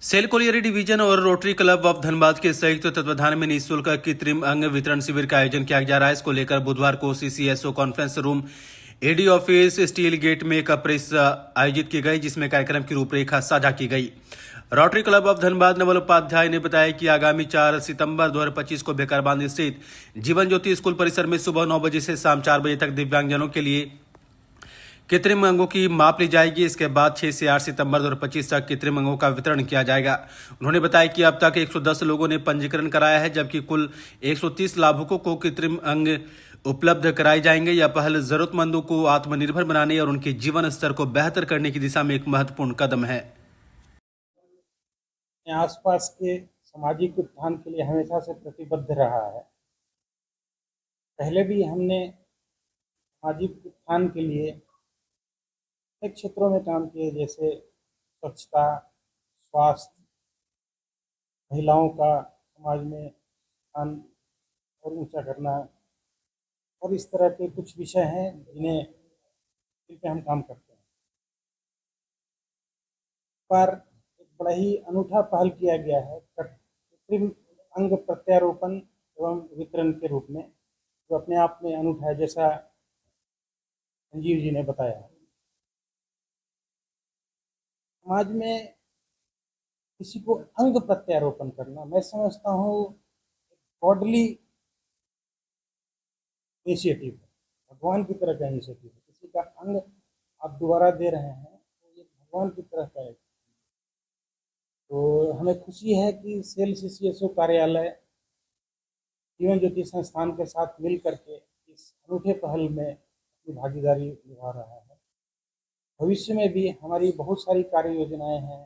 Cell colliery division और rotary Club of Dhanbad के संयुक्त तत्वाधान में निःशुल्क कृत्रिम अंग वितरण शिविर का आयोजन किया जा रहा है। इसको लेकर बुधवार को CCSO conference room AD office steel gate में एक प्रेस आयोजित की गई, जिसमें कार्यक्रम की रूपरेखा साझा की गई। Rotary Club of Dhanbad Naval Upadhyay ने बताया कि आगामी 4 सितंबर 2025 को बेकारबांध स्थित जीवन ज्योति स्कूल परिसर में सुबह 9 बजे से शाम 4 बजे तक दिव्यांगजनों के लिए कृत्रिम अंगों की माप ली जाएगी। इसके बाद 6 से 8 सितंबर 2025 तक कृत्रिम अंगों का वितरण किया जाएगा। उन्होंने बताया कि अब तक 110 लोगों ने पंजीकरण कराया है, जबकि कुल 130 लाभुकों को कृत्रिम अंग उपलब्ध कराए जाएंगे। यह पहल जरूरतमंदों को आत्मनिर्भर बनाने और उनके जीवन स्तर को बेहतर करने की दिशा में एक महत्वपूर्ण कदम है। आसपास के सामाजिक उत्थान के लिए हमेशा से प्रतिबद्ध रहा है। पहले भी हमने सामाजिक उत्थान के लिए अनेक क्षेत्रों में काम किए, जैसे स्वच्छता, स्वास्थ्य, महिलाओं का समाज में स्थान और ऊंचा करना, और इस तरह के कुछ विषय हैं जिन पे हम काम करते हैं। पर एक बड़ा ही अनूठा पहल किया गया है कृत्रिम अंग प्रत्यारोपण एवं वितरण के रूप में, जो अपने आप में अनूठा है, जैसा संजीव जी ने बताया। समाज में किसी को अंग प्रत्यारोपण करना, मैं समझता हूँ, गॉडली इनिशिएटिव है, भगवान की तरह का इनिशिएटिव है। किसी का अंग आप दोबारा दे रहे हैं तो ये भगवान की तरह का है। तो हमें खुशी है कि सेल सीसीएसओ कार्यालय जीवन ज्योति संस्थान के साथ मिल करके इस अनूठे पहल में अपनी भागीदारी निभा रहा है। भविष्य में भी हमारी बहुत सारी कार्य योजनाएं हैं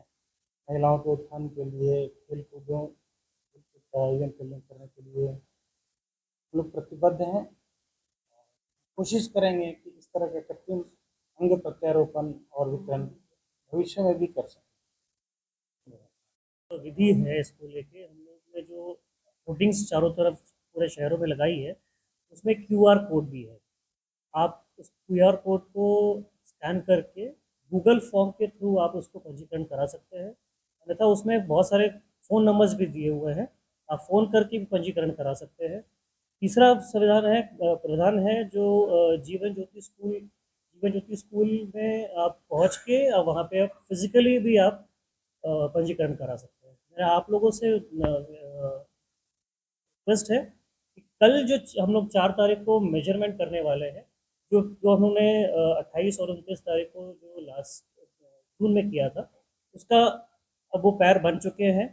महिलाओं के उत्थान के लिए, खेल कूदों का आयोजन करने के लिए। हम लोग प्रतिबद्ध हैं, कोशिश करेंगे कि इस तरह का कृत्रिम अंग प्रत्यारोपण और वितरण भविष्य में भी कर सकें। तो विधि है इसको लेके हम लोग ने जो होर्डिंग्स चारों तरफ पूरे शहरों में लगाई है, उसमें क्यूआर कोड भी है। आप उस क्यूआर कोड को स्कैन करके गूगल फॉर्म के थ्रू आप उसको पंजीकरण करा सकते हैं। अन्यथा उसमें बहुत सारे फ़ोन नंबर्स भी दिए हुए हैं, आप फ़ोन करके भी पंजीकरण करा सकते हैं। तीसरा प्रधान है जो जीवन ज्योति स्कूल में आप पहुंच के वहाँ पे आप फिजिकली भी आप पंजीकरण करा सकते हैं। मेरा आप लोगों से रिक्वेस्ट है कि कल जो हम लोग 4 तारीख को मेजरमेंट करने वाले हैं, जो जो हमने 28 और 29 तारीख को जो लास्ट जून में किया था, उसका अब वो पैर बन चुके हैं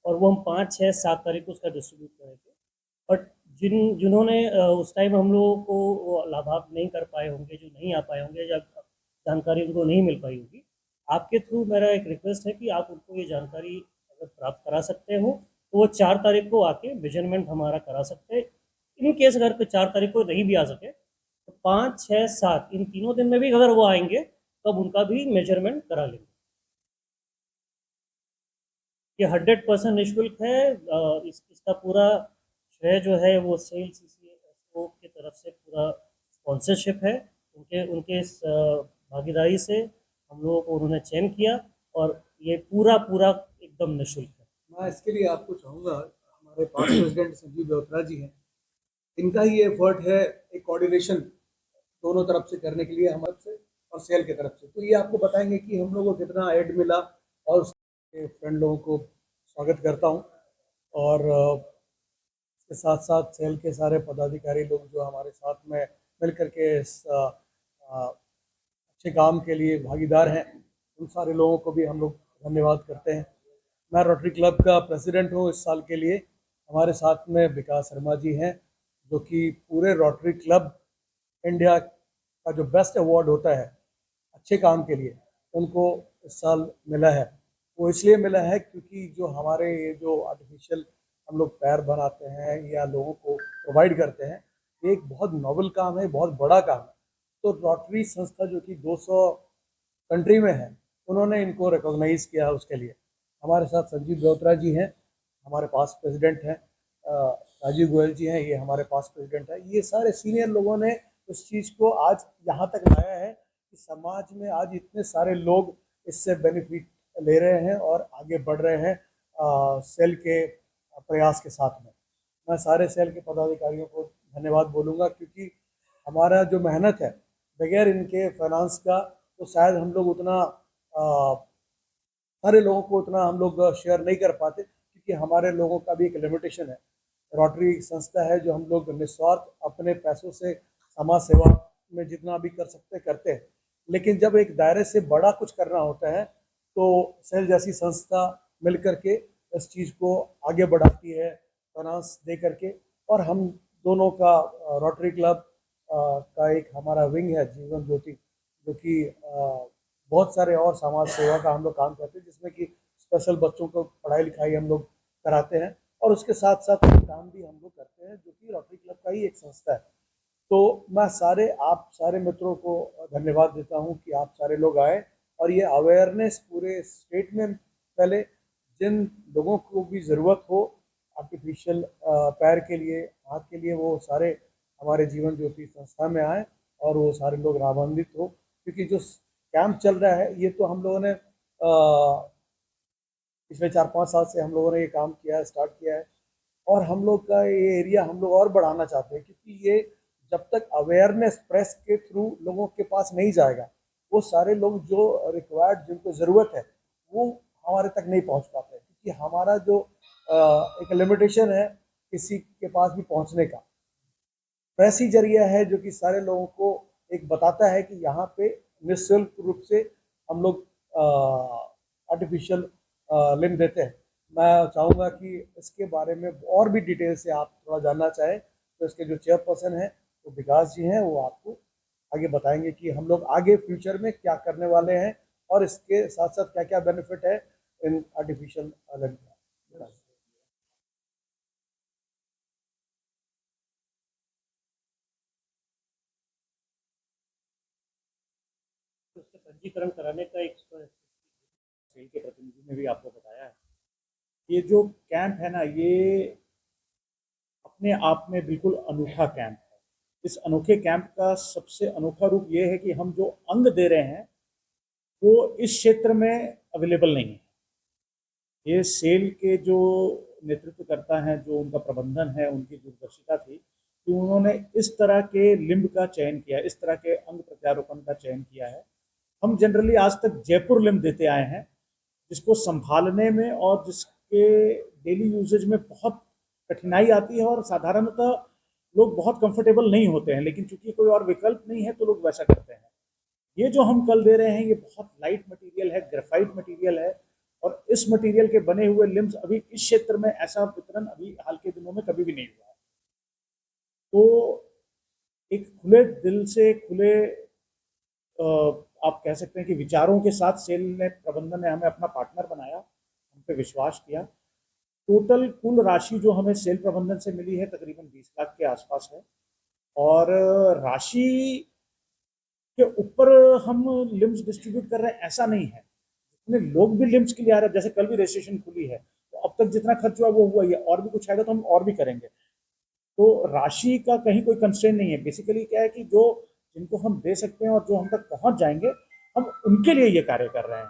और वो हम 5, 6, 7 तारीख को उसका डिस्ट्रीब्यूट करेंगे। बट जिन्होंने उस टाइम हम लोगों को लाभार्थ नहीं कर पाए होंगे, जो नहीं आ पाए होंगे या जानकारी उनको नहीं मिल पाई होगी, आपके थ्रू मेरा एक रिक्वेस्ट है कि आप उनको ये जानकारी अगर प्राप्त करा सकते हो तो वो 4 तारीख को आके मेजरमेंट हमारा करा सकते हैं। इन केस अगर कोई 4 तारीख को नहीं भी आ सके तो 5, 6, 7 इन तीनों दिन में भी अगर वो आएंगे तो अब उनका भी मेजरमेंट करा लेंगे। ये 100% निःशुल्क है। इसका पूरा श्रेय जो है वो सेल सीसीएसओ की तरफ से पूरा स्पॉन्सरशिप है। उनके उनके इस भागीदारी से हम लोगों को उन्होंने चयन किया और ये पूरा एकदम निःशुल्क है। मैं इसके लिए आपको चाहूँगा, हमारे पास प्रेसिडेंट संजीव ब्योत्रा जी हैं, इनका ही एफर्ट है एक कोऑर्डिनेशन दोनों तरफ से करने के लिए, हमारे से और सेल की तरफ से। तो ये आपको बताएंगे कि हम लोगों को कितना ऐड मिला, और उसके फ्रेंड लोगों को स्वागत करता हूँ। और इसके साथ साथ सेल के सारे पदाधिकारी लोग जो हमारे साथ में मिल करके इस अच्छे काम के लिए भागीदार हैं, उन सारे लोगों को भी हम लोग धन्यवाद करते हैं। मैं रोटरी क्लब का प्रेसिडेंट हूँ इस साल के लिए। हमारे साथ में विकास शर्मा जी हैं, जो कि पूरे रोटरी क्लब इंडिया का जो बेस्ट अवार्ड होता है अच्छे काम के लिए, उनको इस साल मिला है। वो इसलिए मिला है क्योंकि जो हमारे ये जो आर्टिफिशियल हम लोग पैर बनाते हैं या लोगों को प्रोवाइड करते हैं, ये एक बहुत नॉवल काम है, बहुत बड़ा काम है। तो रोटरी संस्था जो कि 200 कंट्री में है, उन्होंने इनको रिकॉग्नाइज किया है। उसके लिए हमारे साथ संजीव ब्योत्रा जी हैं, हमारे पास प्रेसिडेंट हैं, राजीव गोयल जी हैं, ये हमारे पास प्रेसिडेंट है। ये सारे सीनियर लोगों ने उस चीज़ को आज यहाँ तक लाया है कि समाज में आज इतने सारे लोग इससे बेनिफिट ले रहे हैं और आगे बढ़ रहे हैं सेल के प्रयास के साथ में। मैं सारे सेल के पदाधिकारियों को धन्यवाद बोलूँगा, क्योंकि हमारा जो मेहनत है बगैर इनके फाइनेंस का तो शायद हम लोग उतना सारे लोगों को उतना हम लोग शेयर नहीं कर पाते, क्योंकि हमारे लोगों का भी एक लिमिटेशन है। रोटरी संस्था है जो हम लोग निस्वार्थ अपने पैसों से समाज सेवा में जितना भी कर सकते करते हैं, लेकिन जब एक दायरे से बड़ा कुछ करना होता है तो सेल जैसी संस्था मिल करके इस चीज़ को आगे बढ़ाती है फाइनेंस दे करके। और हम दोनों का रोटरी क्लब का एक हमारा विंग है जीवन ज्योति, जो कि बहुत सारे और समाज सेवा का हम लोग काम करते हैं, जिसमें कि स्पेशल बच्चों को पढ़ाई लिखाई हम लोग कराते हैं और उसके साथ साथ काम भी हम लोग करते हैं, जो कि रोटरी क्लब का ही एक संस्था है। तो मैं आप सारे मित्रों को धन्यवाद देता हूं कि आप सारे लोग आए और ये अवेयरनेस पूरे स्टेट में फैले। जिन लोगों को भी ज़रूरत हो आर्टिफिशियल पैर के लिए, हाथ के लिए, वो सारे हमारे जीवन ज्योति संस्था में आए और वो सारे लोग लाभान्वित हो। क्योंकि जो कैंप चल रहा है ये तो हम लोगों ने पिछले 4-5 साल से हम लोगों ने ये काम किया है, स्टार्ट किया है, और हम लोग का ये एरिया हम लोग और बढ़ाना चाहते हैं, क्योंकि ये जब तक अवेयरनेस प्रेस के थ्रू लोगों के पास नहीं जाएगा, वो सारे लोग जो रिक्वायर्ड जिनको ज़रूरत है वो हमारे तक नहीं पहुंच पाते, क्योंकि हमारा जो एक लिमिटेशन है किसी के पास भी पहुंचने का। प्रेस ही जरिया है जो कि सारे लोगों को एक बताता है कि यहाँ पे निःशुल्क रूप से हम लोग आर्टिफिशियल लिम्ब देते हैं। मैं चाहूँगा कि इसके बारे में और भी डिटेल से आप थोड़ा जानना चाहें तो इसके जो चेयरपर्सन हैं वो विकास जी हैं, वो आपको आगे बताएंगे कि हम लोग आगे फ्यूचर में क्या करने वाले हैं और इसके साथ साथ क्या क्या बेनिफिट है इन आर्टिफिशियल लिम्ब का। उसके पंजीकरण कराने का एक सेल के प्रतिनिधि ने भी आपको बताया है। ये जो कैंप है ना, ये अपने आप में बिल्कुल अनूठा कैंप है। इस अनोखे कैंप का सबसे अनोखा रूप ये है कि हम जो अंग दे रहे हैं वो इस क्षेत्र में अवेलेबल नहीं है। ये सेल के जो नेतृत्व करता है, जो उनका प्रबंधन है, उनकी दूरदर्शिता थी कि उन्होंने इस तरह के लिम्ब का चयन किया, इस तरह के अंग प्रत्यारोपण का चयन किया है। हम जनरली आज तक जयपुर लिम्ब देते आए हैं, जिसको संभालने में और जिसके डेली यूजेज में बहुत कठिनाई आती है और साधारणतः लोग बहुत कंफर्टेबल नहीं होते हैं, लेकिन चूंकि कोई और विकल्प नहीं है तो लोग वैसा करते हैं। ये जो हम कल दे रहे हैं ये बहुत लाइट मटेरियल है, ग्रेफाइट मटेरियल है, और इस मटेरियल के बने हुए लिम्स अभी इस क्षेत्र में ऐसा वितरण अभी हाल के दिनों में कभी भी नहीं हुआ है। तो एक खुले दिल से, खुले आप कह सकते हैं कि विचारों के साथ सेल ने, प्रबंधन ने हमें अपना पार्टनर बनाया, हम पे विश्वास किया। टोटल कुल राशि जो हमें सेल प्रबंधन से मिली है तकरीबन 20 लाख के आसपास है, और राशि के ऊपर हम लिम्स डिस्ट्रीब्यूट कर रहे हैं ऐसा नहीं है। जितने लोग भी लिम्स के लिए आ रहे हैं, जैसे कल भी रजिस्ट्रेशन खुली है, तो अब तक जितना खर्च हुआ वो हुआ ही है, और भी कुछ आएगा तो हम और भी करेंगे। तो राशि का कहीं कोई कंस्ट्रेंट नहीं है। बेसिकली क्या है कि जो जिनको हम दे सकते हैं और जो हम तक पहुंच जाएंगे, हम उनके लिए ये कार्य कर रहे हैं।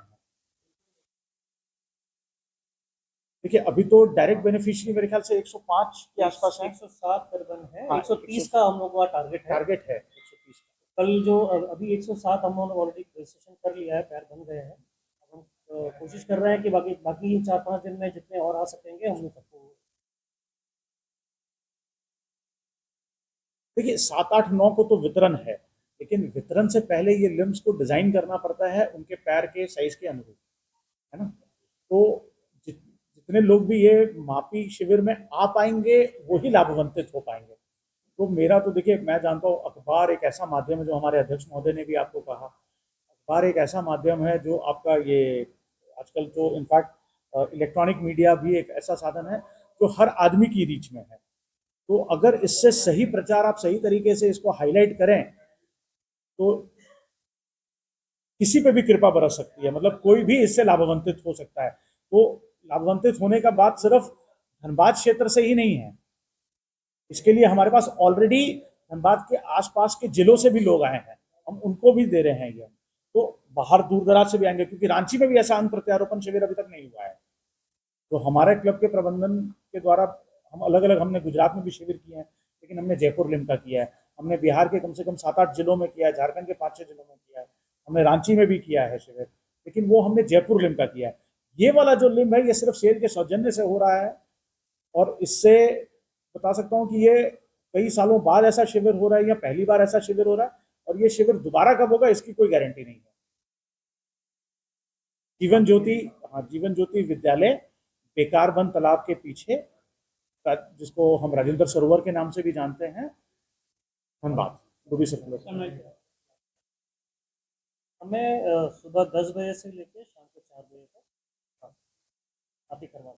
देखिए अभी तो डायरेक्ट बेनिफिशियरी मेरे ख्याल से 105 के आसपास है, 107 दर्जन है। हाँ, 130 का हम लोग का टारगेट है 130 का। कल जो अभी 107 हम लोगों ने ऑलरेडी रजिस्ट्रेशन कर लिया है, पैर बन गए हैं। अब हम कोशिश कर रहे हैं कि बाकी बाकी 4-5 दिन में जितने और आ सकेंगे हम लोग सबको। देखिए 7-8-9 को तो वितरण है, लेकिन वितरण से पहले ये लिम्स को डिजाइन करना पड़ता है उनके पैर के साइज के अनुरूप, है ना। तो जितने लोग भी ये मापी शिविर में आ पाएंगे वही लाभान्वित हो पाएंगे। तो मेरा तो देखिए, मैं जानता हूँ अखबार एक ऐसा माध्यम है, जो हमारे अध्यक्ष महोदय ने भी आपको कहा, अखबार एक ऐसा माध्यम है जो आपका ये आजकल जो इनफैक्ट इलेक्ट्रॉनिक मीडिया भी एक ऐसा साधन है जो हर आदमी की रीच में है। तो अगर इससे सही प्रचार, आप सही तरीके से इसको हाईलाइट करें तो किसी पे भी कृपा बरस सकती है, मतलब कोई भी इससे लाभान्वित हो सकता है। तो लाभान्वित होने का बात सिर्फ धनबाद क्षेत्र से ही नहीं है, इसके लिए हमारे पास ऑलरेडी धनबाद के आसपास के जिलों से भी लोग आए हैं, हम उनको भी दे रहे हैं ये। तो बाहर दूर दराज से भी आएंगे, क्योंकि रांची में भी ऐसा अन्न प्रत्यारोपण शिविर अभी तक नहीं हुआ है। तो हमारे क्लब के प्रबंधन के द्वारा हम अलग अलग, हमने गुजरात में भी शिविर किए हैं, लेकिन हमने जयपुर लिम का किया है, हमने बिहार के कम से कम 7-8 जिलों में किया है, झारखंड के 5-6 जिलों में किया है, हमने रांची में भी किया है शिविर, लेकिन वो हमने जयपुर लिम का किया है। ये वाला जो लिम है ये सिर्फ सेल के सौजन्य से हो रहा है, और इससे बता सकता हूँ कि ये कई सालों बाद ऐसा शिविर हो रहा है या पहली बार ऐसा शिविर हो रहा है, और ये शिविर दोबारा कब होगा इसकी कोई गारंटी नहीं है। जीवन ज्योति, हाँ, जीवन ज्योति विद्यालय बेकार बंद तालाब के पीछे, जिसको हम राजेंद्र सरोवर के नाम से भी जानते हैं, धनबाद, डूबी सर्कुलर। हमें सुबह 10 बजे से लेकर शाम को 4 बजे तक आरती करवा